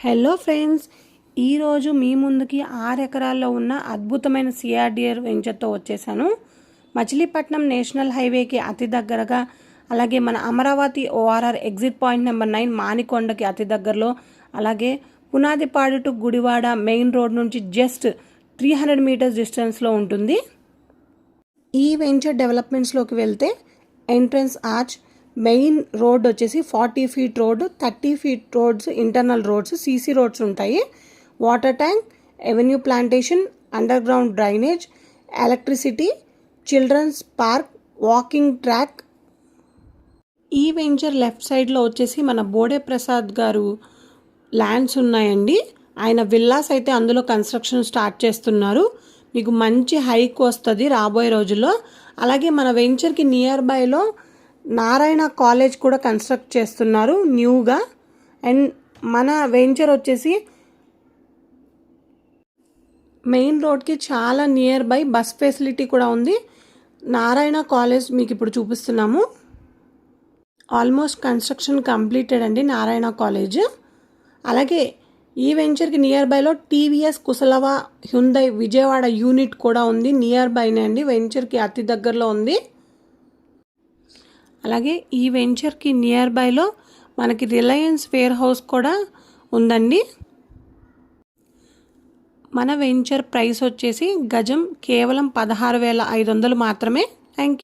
Hello friends, ఈరోజు మీ ముందుకి 6 ఎకరాల్లో ఉన్న అద్భుతమైన సిఆర్డిఆర్ వెంచర్తో వచ్చేసాను. మచిలీపట్నం నేషనల్ హైవేకి అతి దగ్గరగా, అలాగే మన Amaravati ORR exit point number 9 మానికొండకి అతి దగ్గరలో, అలాగే Punadipadu to Gudivada main road నుంచి జస్ట్ 300 మీటర్స్ డిస్టెన్స్లో ఉంటుంది. ఈ వెంచర్ డెవలప్మెంట్స్లోకి వెళ్తే ఎంట్రన్స్ ఆర్చ్, మెయిన్ రోడ్ వచ్చేసి 40 feet road, 30 feet roads, internal roads, CC roads ఉంటాయి. Water tank, avenue plantation, underground drainage, electricity, children's park, walking track. ఈ వెంచర్ లెఫ్ట్ సైడ్లో వచ్చేసి మన బోడే ప్రసాద్ గారు ల్యాండ్స్ ఉన్నాయండి. ఆయన విల్లాస్ అయితే అందులో కన్స్ట్రక్షన్ స్టార్ట్ చేస్తున్నారు. మీకు మంచి హైక్ వస్తుంది రాబోయే రోజుల్లో. అలాగే మన వెంచర్కి నియర్ బైలో నారాయణ కాలేజ్ కూడా కన్స్ట్రక్ట్ చేస్తున్నారు న్యూగా. అండ్ మన వెంచర్ వచ్చేసి మెయిన్ రోడ్కి చాలా నియర్ బై బస్ ఫెసిలిటీ కూడా ఉంది. నారాయణ కాలేజ్ మీకు ఇప్పుడు చూపిస్తున్నాము. ఆల్మోస్ట్ కన్స్ట్రక్షన్ కంప్లీటెడ్ అండి నారాయణ కాలేజ్. అలాగే ఈ వెంచర్కి నియర్ బైలో TVS Kushalava Hyundai Vijayawada unit కూడా ఉంది. నియర్ బైనే అండి, వెంచర్కి అతి దగ్గరలో ఉంది. అలాగే ఈ వెంచర్కి నియర్ బైలో మనకి రిలయన్స్ వేర్ హౌస్ కూడా ఉందండి. మన వెంచర్ ప్రైస్ వచ్చేసి గజం కేవలం 16,500 మాత్రమే. Thank you.